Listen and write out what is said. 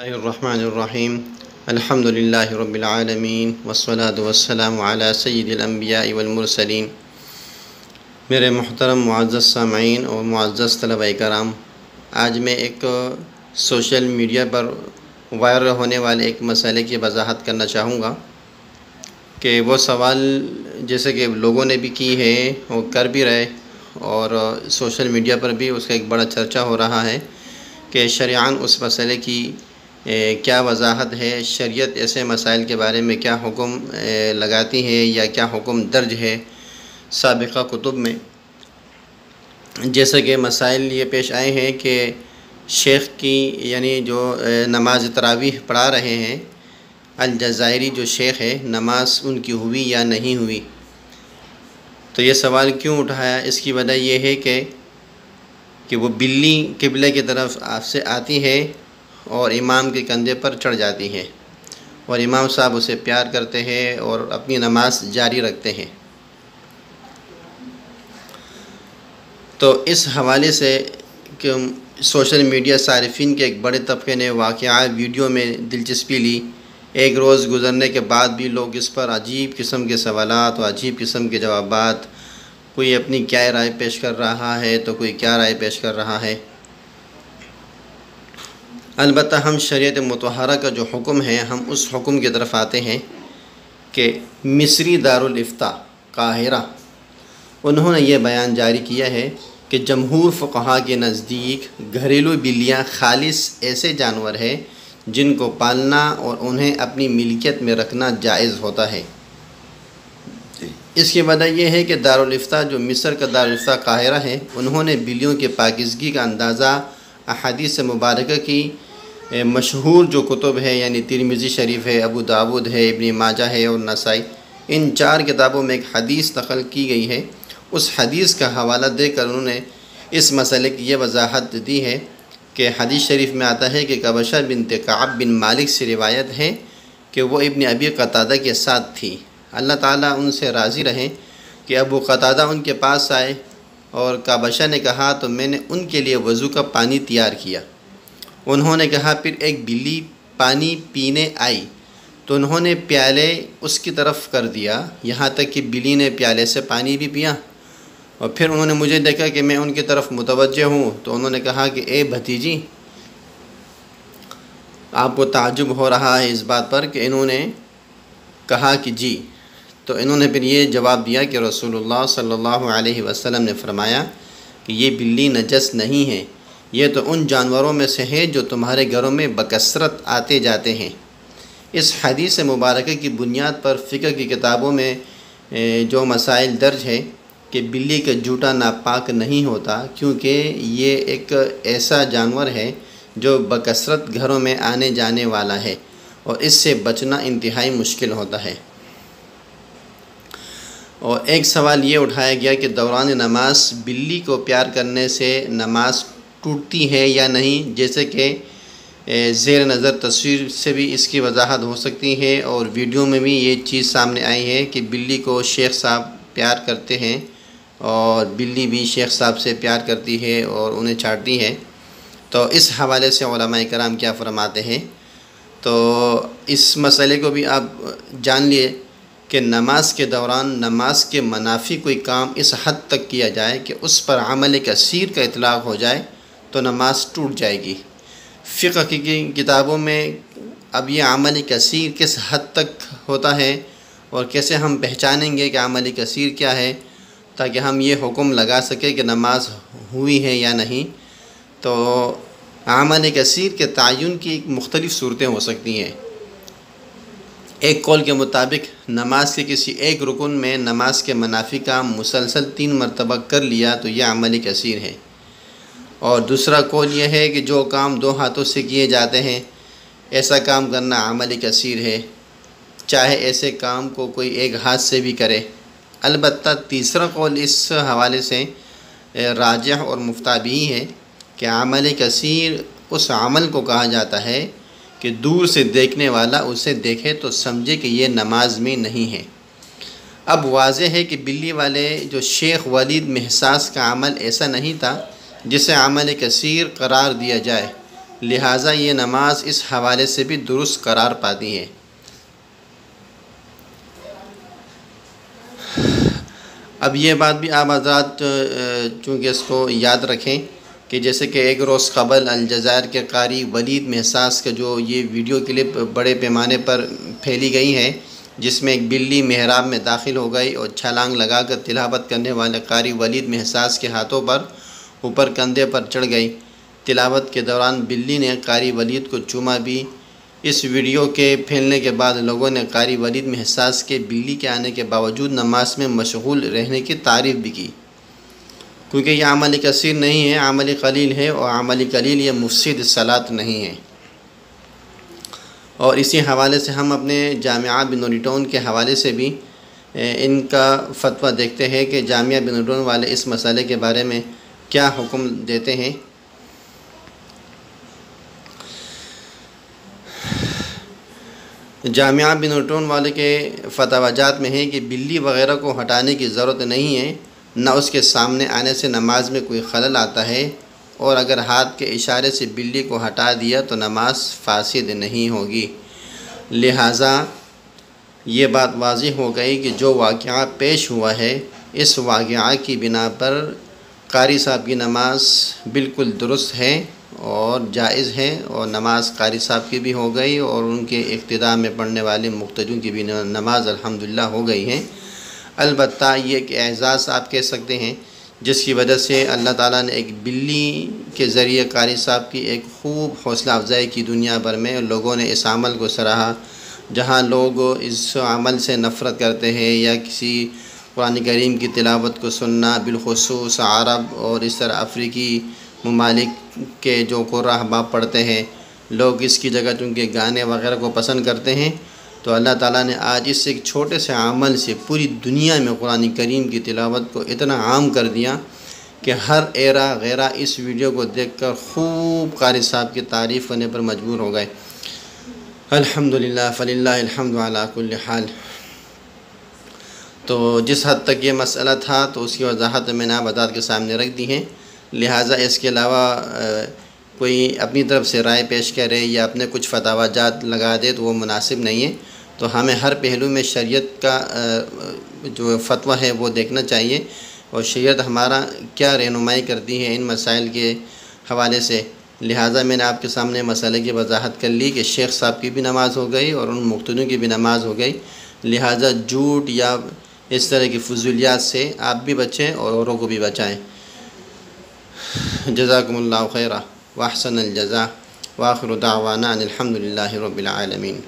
बिस्मिल्लाहिर्रहमानिर्रहीम अल्हम्दुलिल्लाहि रब्बिल आलमीन वस्सलातु वस्सलामु अला सय्यिदिल अंबिया'i वल मुरसलीन। मेरे मुहतरम मुअज़्ज़ज़ सामईन और मुअज़्ज़ज़ तलबाए कराम, आज मैं एक सोशल मीडिया पर वायरल होने वाले एक मसले की वजाहत करना चाहूँगा कि वो सवाल जैसे कि लोगों ने भी की है और कर भी रहे, और सोशल मीडिया पर भी उसका एक बड़ा चर्चा हो रहा है कि शरअन उस मसले की क्या वजाहत है, शरीयत ऐसे मसाइल के बारे में क्या हुक्म लगाती है या क्या हुक्म दर्ज है साबिक़ा कुतुब में। जैसे कि मसाइल ये पेश आए हैं कि शेख की यानी जो नमाज तरावीह पढ़ा रहे हैं अल-जज़ायरी जो शेख है, नमाज उनकी हुई या नहीं हुई। तो ये सवाल क्यों उठाया, इसकी वजह यह है कि वो बिल्ली किबले की तरफ आपसे आती है और इमाम के कंधे पर चढ़ जाती है और इमाम साहब उसे प्यार करते हैं और अपनी नमाज जारी रखते हैं। तो इस हवाले से कि सोशल मीडिया सारिफिन के एक बड़े तबके ने वाक़या वीडियो में दिलचस्पी ली। एक रोज़ गुज़रने के बाद भी लोग इस पर अजीब किस्म के सवालात और अजीब किस्म के जवाबात, कोई अपनी क्या राय पेश कर रहा है तो कोई क्या राय पेश कर रहा है। अलबत्ता हम शरीयत मुतहरा का जो हुक्म है, हम उस हुक्म की तरफ आते हैं कि मिस्री दारुल इफ्ता काहिरा, उन्होंने ये बयान जारी किया है कि जमहूर फ़ुक़हा के नज़दीक घरेलू बिल्लियाँ खालिस ऐसे जानवर हैं जिनको पालना और उन्हें अपनी मिल्कियत में रखना जायज़ होता है। इसकी वजह यह है कि दारुल इफ्ता जो मिस्र का दारुल इफ्ता काहिरा है, उन्होंने बिल्लियों के पाकीज़गी का अंदाज़ा अहादीस मुबारक की मशहूर जो कुतुब है यानी तिरमिज़ी शरीफ है, अबू दाऊद है, इब्न माजा है और नसाई, इन 4 किताबों में एक हदीस नक़ल की गई है। उस हदीस का हवाला देकर उन्होंने इस मसले की ये वजाहत दी है कि हदीस शरीफ में आता है कि कबशा बिन्त कअब बिन मालिक से रिवायत है कि वो इब्न अबी क़तादा के साथ थी, अल्लाह ताला उनसे राज़ी रहें, कि अबू क़तादा उनके पास आए और कबशा ने कहा तो मैंने उनके लिए वज़ू का पानी तैयार किया। उन्होंने कहा फिर एक बिल्ली पानी पीने आई तो उन्होंने प्याले उसकी तरफ़ कर दिया, यहाँ तक कि बिल्ली ने प्याले से पानी भी पिया। और फिर उन्होंने मुझे देखा कि मैं उनकी तरफ़ मुतवज्जे हूँ तो उन्होंने कहा कि ए भतीजी, आपको ताज्जुब हो रहा है इस बात पर कि इन्होंने कहा कि जी। तो इन्होंने फिर ये जवाब दिया कि रसूलुल्लाह सल्लल्लाहु अलैहि वसल्लम ने फ़रमाया कि ये बिल्ली नजस नहीं है, ये तो उन जानवरों में से है जो तुम्हारे घरों में बकसरत आते जाते हैं। इस हदीस मुबारक की बुनियाद पर फ़िक़्ह की किताबों में जो मसाइल दर्ज है कि बिल्ली का जूता नापाक नहीं होता, क्योंकि ये एक ऐसा जानवर है जो बकसरत घरों में आने जाने वाला है और इससे बचना इंतहाई मुश्किल होता है। और एक सवाल ये उठाया गया कि दौरान नमाज बिल्ली को प्यार करने से नमाज टूटती है या नहीं। जैसे कि ज़ेर नज़र तस्वीर से भी इसकी वजाहत हो सकती है और वीडियो में भी ये चीज़ सामने आई है कि बिल्ली को शेख साहब प्यार करते हैं और बिल्ली भी शेख साहब से प्यार करती है और उन्हें चाटती है। तो इस हवाले से उलमाए कराम क्या फरमाते हैं, तो इस मसले को भी आप जान लिए कि नमाज के दौरान नमाज के मनाफी कोई काम इस हद तक किया जाए कि उस पर अमल कसीर का इतलाक़ हो जाए तो नमाज टूट जाएगी। फ़िक़्ह की किताबों में अब ये अमल कसीर किस हद तक होता है और कैसे हम पहचानेंगे कि अमल कसीर क्या है, ताकि हम ये हुक्म लगा सकें कि नमाज हुई है या नहीं। तो अमल कसीर के तयन की मुख्तलिफ़ सूरतें हो सकती हैं। एक कौल के मुताबिक नमाज के किसी एक रुकन में नमाज के मनाफी काम मुसलसल 3 मरतबा कर लिया तो यह अमल कसीर है। और दूसरा कौल यह है कि जो काम 2 हाथों से किए जाते हैं ऐसा काम करना अमल कसीर है, चाहे ऐसे काम को कोई एक हाथ से भी करे। अलबत्ता तीसरा कौल इस हवाले से राजिह और मुफ्ताबी है कि अमल कसीर उस अमल को कहा जाता है कि दूर से देखने वाला उसे देखे तो समझे कि ये नमाज में नहीं है। अब वाज़ेह है कि बिल्ली वाले जो शेख वलीद महसास का अमल ऐसा नहीं था जिसे अमल कसीर करार दिया जाए, लिहाजा ये नमाज इस हवाले से भी दुरुस्त करार पाती है। अब ये बात भी आप हज़रात चूँकि इसको याद रखें कि जैसे कि एक रोज़ क़बल अलजायर के कारी वलीद महसास का जो ये वीडियो क्लिप बड़े पैमाने पर फैली गई है, जिसमें एक बिल्ली मेहराब में दाखिल हो गई और छलांग लगाकर तिलावत करने वाले कारी वलीद महसास के हाथों पर ऊपर कंधे पर चढ़ गई। तिलावत के दौरान बिल्ली ने कारी वलीद को चूमा भी। इस वीडियो के फैलने के बाद लोगों ने कारी वलीद महसास के बिल्ली के आने के बावजूद नमाज में मशगूल रहने की तारीफ़ भी की, क्योंकि यह अमल कसीर नहीं है, अमल कलील है, और अमल कलील ये मुफसिद सलात नहीं है। और इसी हवाले से हम अपने जामिया बिन नूरिटाउन के हवाले से भी इनका फ़तवा देखते हैं कि जामिया बिन नूरिटाउन वाले इस मसले के बारे में क्या हुक्म देते हैं। जामिया बिन नूरिटाउन वाले के फतवाजात में है कि बिल्ली वग़ैरह को हटाने की ज़रूरत नहीं है, न उसके सामने आने से नमाज में कोई खलल आता है, और अगर हाथ के इशारे से बिल्ली को हटा दिया तो नमाज फासिद नहीं होगी। लिहाजा ये बात वाज़िह हो गई कि जो वाक़या पेश हुआ है, इस वाक़या की बिना पर कारी साहब की नमाज बिल्कुल दुरुस्त है और जायज़ है, और नमाज कारी साहब की भी हो गई और उनके इक़्तिदा में पढ़ने वाले मुक़्तदों की भी नमाज अल्हम्दुलिल्लाह हो गई है। अलबत्ता ये एक एज़ाज़ आप कह सकते हैं, जिसकी वजह से अल्लाह ताला ने एक बिल्ली के ज़रिए कारी साहब की एक खूब हौसला अफजाई की दुनिया भर में। लोगों ने इस अमल को सराहा। जहाँ लोग इस अमल से नफ़रत करते हैं या किसी कुरान करीम की तिलावत को सुनना, बिलख़ुसूस अरब और इस तरह अफ्रीकी ममालिक के जो क़ुर्रा अहबाब पढ़ते हैं, लोग इसकी जगह चूँकि गाने वग़ैरह को पसंद करते हैं, तो अल्लाह ताला ने आज इस एक छोटे से अमल से पूरी दुनिया में कुरान करीम की तिलावत को इतना आम कर दिया कि हर एरा गैरा इस वीडियो को देखकर खूब कारी साहब की तारीफ़ करने पर मजबूर हो गए। अल्हम्दुलिल्लाह फलिल्लाहिल हम्दु अला कुल्ली हाल। तो जिस हद तक ये मसला था तो उसकी वजाहत मैंने आप हज़रात के सामने रख दी है। लिहाजा इसके अलावा कोई अपनी तरफ से राय पेश करे या अपने कुछ फतवाजात लगा दे तो वो मुनासिब नहीं है। तो हमें हर पहलू में शरीयत का जो फतवा है वो देखना चाहिए, और शरीयत हमारा क्या रहनुमाई करती है इन मसाइल के हवाले से। लिहाजा मैंने आपके सामने मसले की वजाहत कर ली कि शेख साहब की भी नमाज़ हो गई और उन मुक़्तदों की भी नमाज़ हो गई। लिहाजा झूठ या इस तरह की फजूलियात से आप भी बचें और औरों को भी बचाएँ। जज़ाकुमुल्लाहु खैरा व अहसनल जज़ा व आखिरु दावाना अनिल हम्दुलिल्लाहि रब्बिल आलमीन।